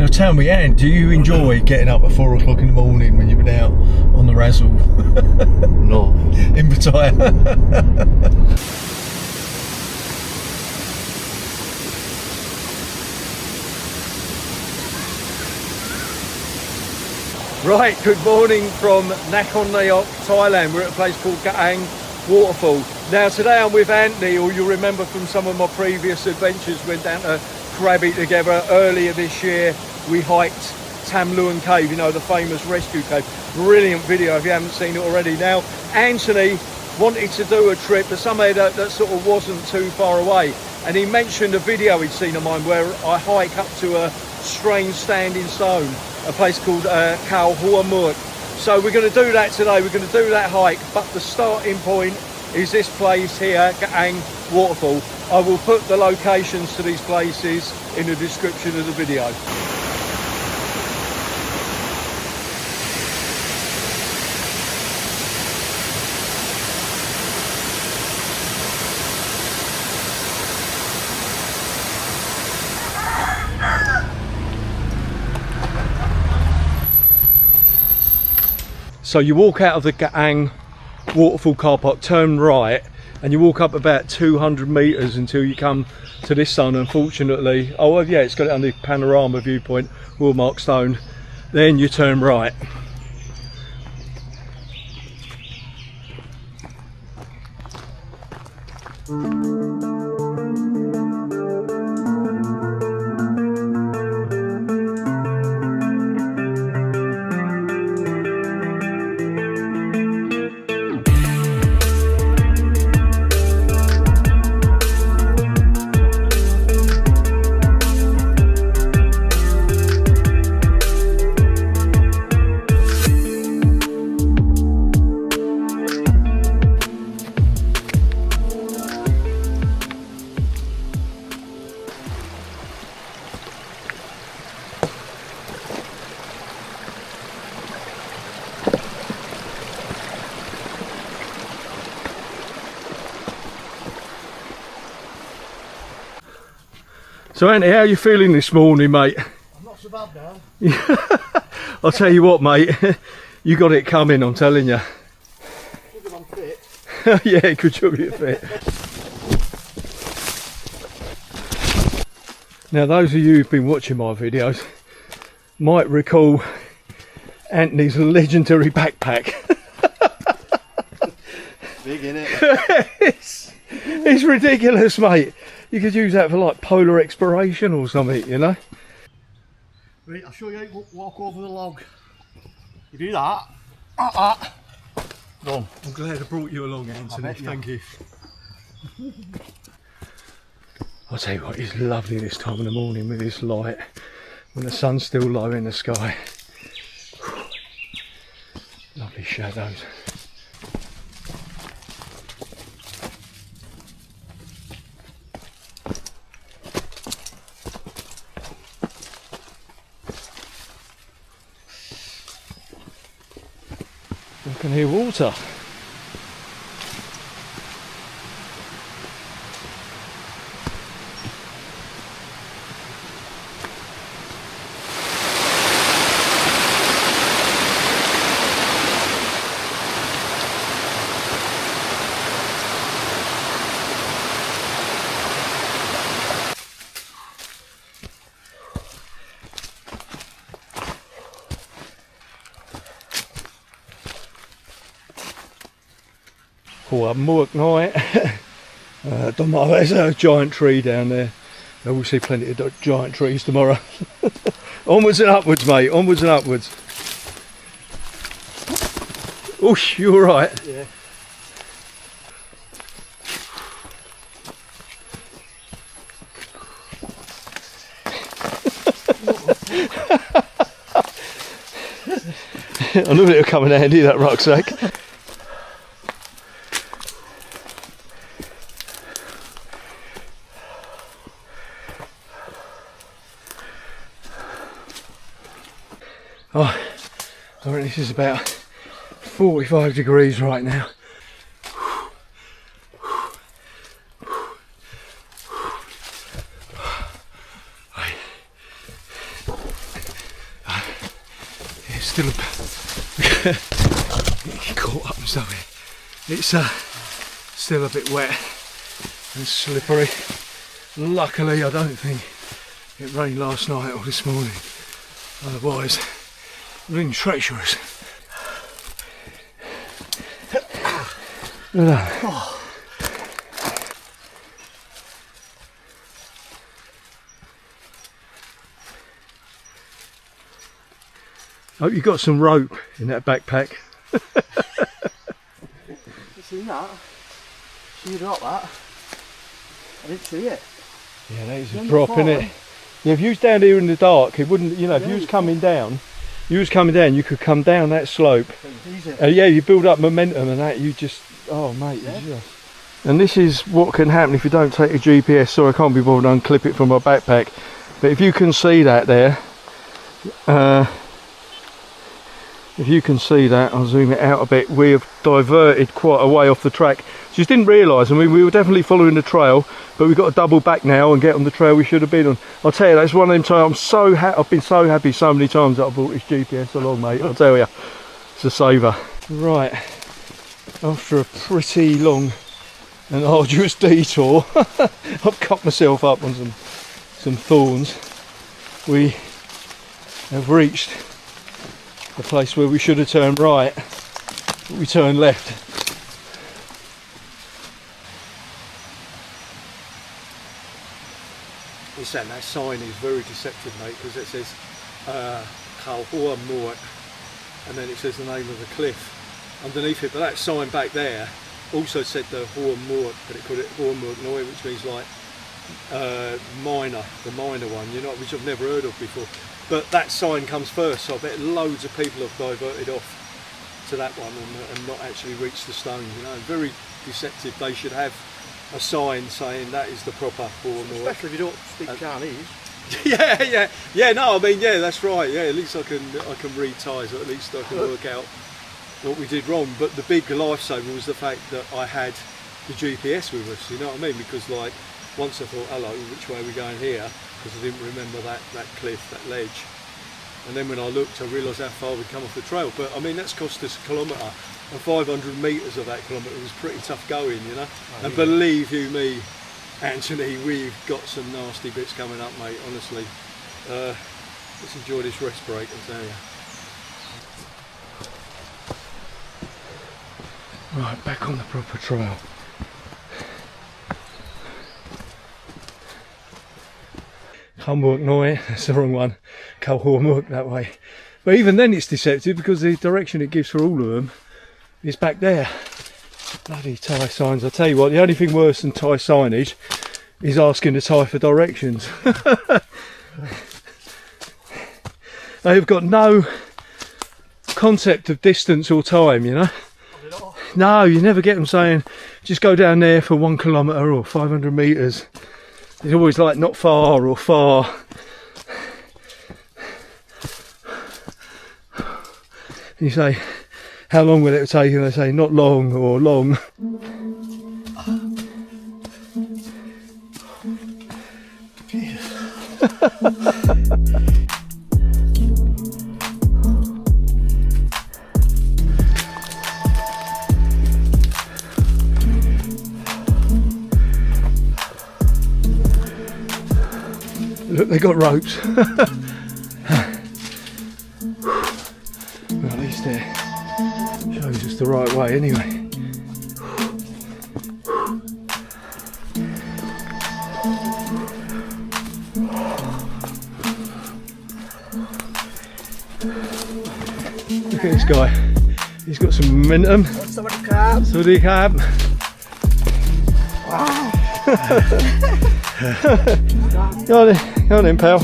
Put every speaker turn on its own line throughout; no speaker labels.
Now tell me, Anne, do you enjoy getting up at 4 o'clock in the morning when you've been out on the razzle?
No.
In Pattaya? Right, good morning from Nakhon Nayok, Thailand. We're at a place called Khao Waterfall. Now today I'm with Anthony, who you'll remember from some of my previous adventures. Went down to Krabi together earlier this year. We hiked Tam Luang Cave, you know, the famous rescue cave. Brilliant video if you haven't seen it already. Now Anthony wanted to do a trip to somewhere that sort of wasn't too far away, and he mentioned a video he'd seen of mine where I hike up to a strange standing stone, a place called Khao Hua Muak. So we're going to do that today. We're going to do that hike, but the starting point is this place here, Khao Waterfall. I will put the locations to these places in the description of the video. So you walk out of the Khao Waterfall car park, turn right, and you walk up about 200 metres until you come to this stone. Unfortunately, oh well, yeah, it's got it on the panorama viewpoint, Hallmark stone. Then you turn right. So Andy, how are you feeling this morning, mate?
I'm not so bad now.
I'll tell you what, mate, you got it coming, I'm telling you.
Good, I'm fit.
Yeah, good job you're fit. Now those of you who've been watching my videos might recall Anthony's legendary backpack.
Big, innit?
It's ridiculous, mate. You could use that for like polar exploration or something, you know?
Right, I'll show you how to walk over the log. You do that. Done.
I'm glad I brought you along, Anthony. Thank you. I'll tell you what, it's lovely this time of the morning with this light, when the sun's still low in the sky. Lovely shadows. I can hear water. Hua Muak night. Don't know, there's a giant tree down there. We'll see plenty of giant trees tomorrow. Onwards and upwards, mate, onwards and upwards. Oosh, you alright?
Yeah.
I knew it would come in handy, that rucksack. Oh, I reckon this is about 45 degrees right now. still a caught up and something. It's still a bit wet and slippery. Luckily, I don't think it rained last night or this morning. Otherwise, it would have been treacherous. Look at that. Hope you got some rope in that backpack.
You seen that? You dropped that? I didn't see it.
Yeah, that is a drop, isn't it? Yeah, if you was down here in the dark, it wouldn't, you know, if
Yeah,
you was coming down, you could come down that slope.
Easy.
Yeah, you build up momentum and that, you just, oh mate,
Yeah.
you just... And this is what can happen if you don't take a GPS. Sorry, I can't be bothered to unclip it from my backpack. But if you can see that there, if you can see that, I'll zoom it out a bit, we have diverted quite a way off the track. Just didn't realise, I mean, we were definitely following the trail, but we've got to double back now and get on the trail we should have been on. I'll tell you, that's one of them times, I've been so happy so many times that I brought this GPS along, mate, I'll tell you. It's a saver. Right, after a pretty long and arduous detour, I've cut myself up on some thorns. We have reached the place where we should have turned right, but we turned left. That sign is very deceptive, mate, because it says Khao Hua Muak, and then it says the name of the cliff underneath it. But that sign back there also said the Hua Muak, but it called it Hua Muak, which means like minor, the minor one, you know, which I've never heard of before. But that sign comes first, so I bet loads of people have diverted off to that one and not actually reached the stone, you know. Very deceptive. They should have a sign saying that is the proper Hua Muak.
Especially if you don't speak Chinese.
yeah, no, I mean, yeah, that's right, yeah, at least I can read Thai, so at least I can work out what we did wrong. But the big lifesaver was the fact that I had the GPS with us, you know what I mean, because like, once I thought, hello, which way are we going here, because I didn't remember that cliff, that ledge, and then when I looked I realised how far we'd come off the trail. But I mean, that's cost us a kilometre, and 500 metres of that kilometre was pretty tough going, you know. And believe you me, Anthony, we've got some nasty bits coming up, mate, honestly. Let's enjoy this rest break, I'll tell you. Right, back on the proper trail. Khao Muak Noi, that's the wrong one. Khao Hua Muak that way. But even then it's deceptive because the direction it gives for all of them is back there. Bloody Thai signs. I tell you what, the only thing worse than Thai signage is asking the Thai for directions. They've got no concept of distance or time, you know. No, you never get them saying just go down there for 1 kilometre or 500 metres. It's always like not far or far. And you say, how long will it take? And they say not long or long. Look, they got ropes. Well, at least it shows us the right way anyway. Look at this guy. He's got some momentum. Sawadee krab. Wow. Go on then, pal.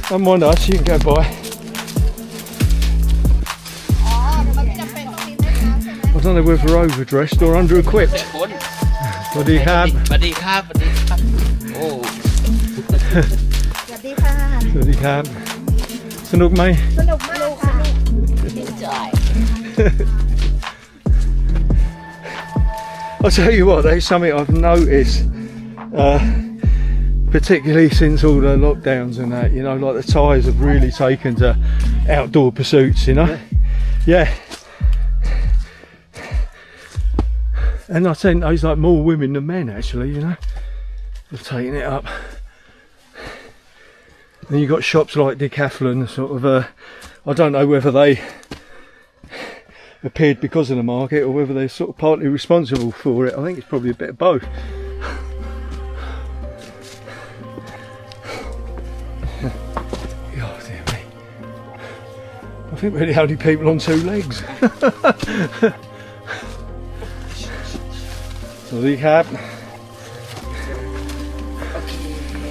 Don't mind us, you can go by. I don't know whether we're overdressed or under equipped. Sawadee krab.
Sawadee krab. Oh.
Sawadee krab. สนุกไหม
สนุกมากค่ะ Enjoy.
I'll tell you what, there's something I've noticed. particularly since all the lockdowns and that, you know, like the Thais have really taken to outdoor pursuits, you know. Yeah. And I think there's like more women than men actually, you know, have taken it up. Then you've got shops like Decathlon, sort of, I don't know whether they appeared because of the market or whether they're sort of partly responsible for it. I think it's probably a bit of both. Oh dear me. I think we're the only people on 2 legs. So the cab.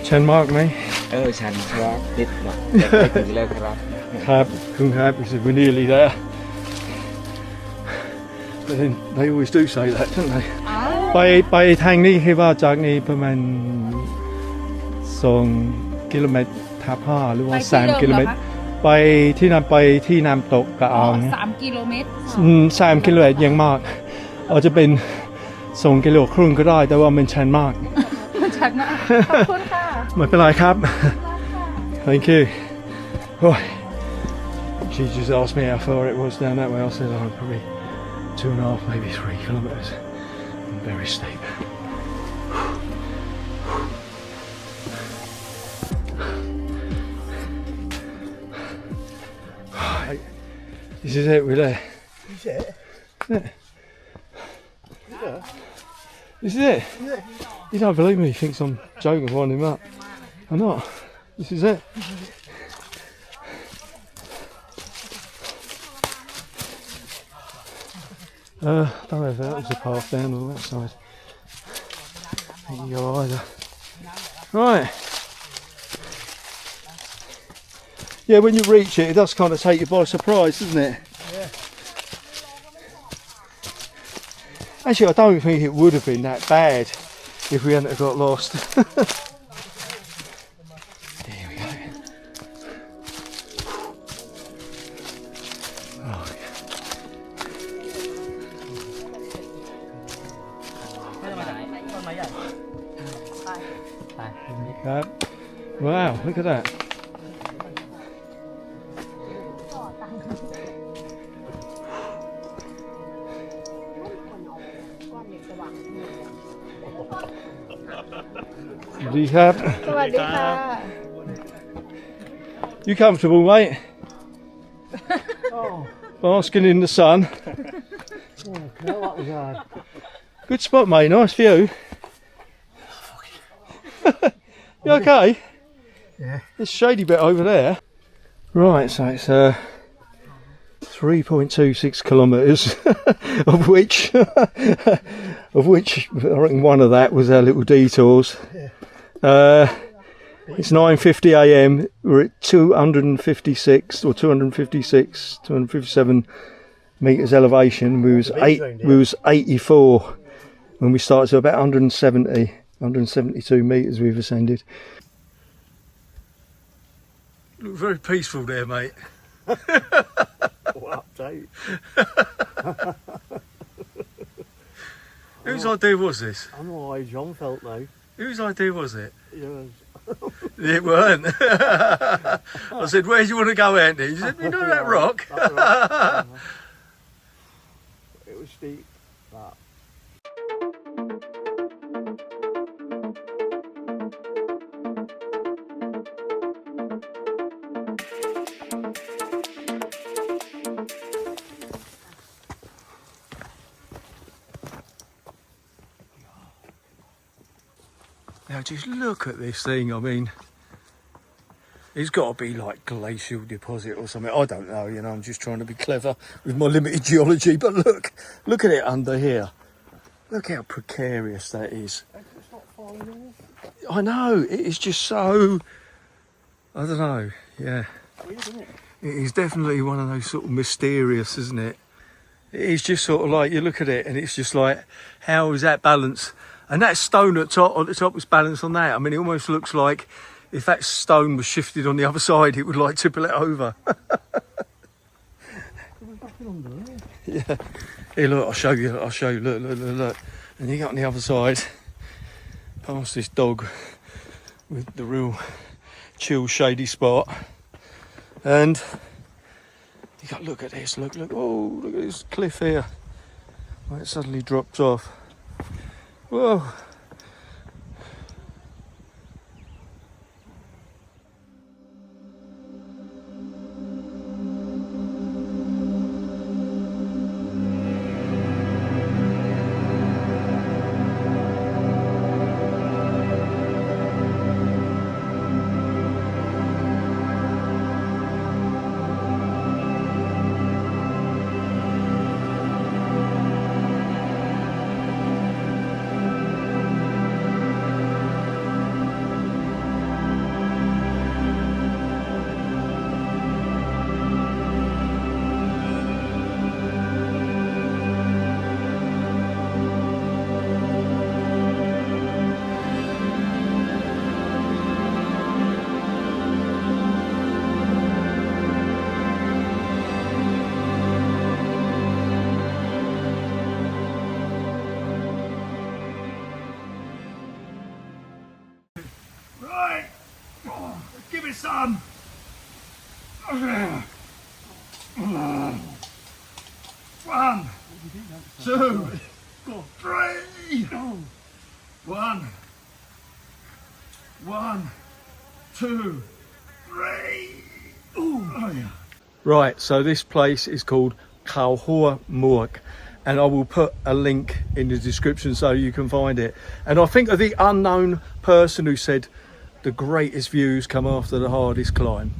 Chen mark me.
ฉันครับนิดหน่อยไปถึงแล้วครับ
Cab, Kung Cab, he said we're nearly there. But then they always do say that, don't they? ไปทางนี้คิดว่าจากนี้ประมาณ2 กิโลเมตรทับ5หรือว่า3 กิโลเมตรไปที่นั่นไปที่น้ำตกกะอาง
3 กิโลเมตร
3 กิโลเมตรยังมากอาจจะเป็น2 กิโลครึ่งก็ได้แต่ว่ามันชันมาก
ชันมากขอบคุณค่ะ
ไม่เป็นไรครับ Thank you. Oh, she just asked me how far it was down that way. I said, oh, probably 2.5, maybe 3 kilometres. Very steep. This is it, we're there.
Is it?
Yeah. This is it?
Yeah.
You don't believe me, he thinks I'm joking, winding him up. I'm not. This is it. Don't know if that was a path down on that side. I think you go either. Right. Yeah, when you reach it, it does kind of take you by surprise, doesn't it?
Yeah.
Actually, I don't think it would have been that bad if we hadn't have got lost. Here we go. Oh, yeah. Wow, look at that. You comfortable, mate?
Oh.
Basking in the sun.
Oh, that was hard.
Good spot, mate. Nice view. You okay?
Yeah.
This shady bit over there. Right, so it's 3.26 kilometres, of which I reckon one of that was our little detours.
Yeah.
It's 9:50 a.m. We're at 257 metres elevation. We was 84 when we started, so about 172 metres we've ascended. Look very peaceful there, mate.
What update?
Whose idea was this?
I know how John felt now.
Whose idea was it?
Yours.
It weren't. I said, where do you want to go, Andy? He said, you know that rock?
That rock. It was steep, that.
Now just look at this thing, I mean, it's got to be like glacial deposit or something, I don't know, you know, I'm just trying to be clever with my limited geology, but look at it under here. Look how precarious that is.
It's not falling off.
I know, it is just so, I don't know, yeah.
Weird, isn't it?
It is definitely one of those sort of mysterious, isn't it? It is just sort of like, you look at it and it's just like, how is that balanced? And that stone at the top was balanced on that. I mean, it almost looks like if that stone was shifted on the other side, it would like tipple it over. Yeah. Here, look, I'll show you, look. And you got on the other side, past this dog with the real chill shady spot. And you got look at this, look, oh, look at this cliff here. Where it suddenly drops off. Whoa.
Right, give me some. One, two, three. One, two, three. Oh, yeah.
Right, so this place is called Khao Hua Muak, and I will put a link in the description so you can find it. And I think of the unknown person who said the greatest views come after the hardest climb.